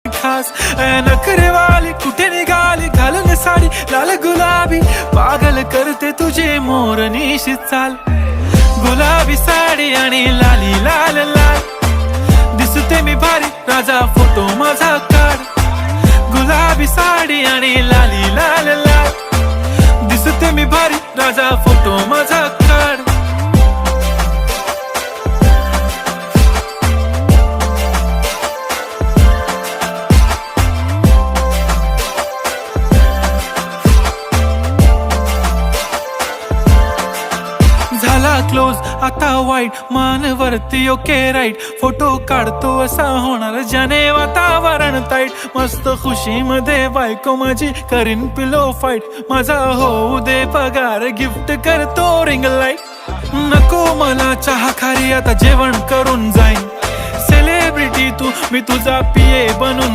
खास नखरेवाली कुठे निघाली घालून साडी लाल गुलाबी पागल करते तुझे मोरनीशी चाल गुलाबी साडी आणि लाली लाल लाल दिसते मी भारी राजा फोटो माझा काढ गुलाबी साडी आणि लाली लाल लाल दिसते मी भारी राजा फोटो माझा काढ झाला क्लोज आता वाईट मानवरती ओके राईट फोटो काढतो असा होणार ज्याने वातावरण ताईट मस्त खुशी मध्ये बायको माझी करीन पिलो फाईट माझा होऊ दे पगार गिफ्ट करतो रिंग लाईट नको मला चहा खारी आता जेवण करून जाईन सेलिब्रिटी तू मी तुझा पिये बनून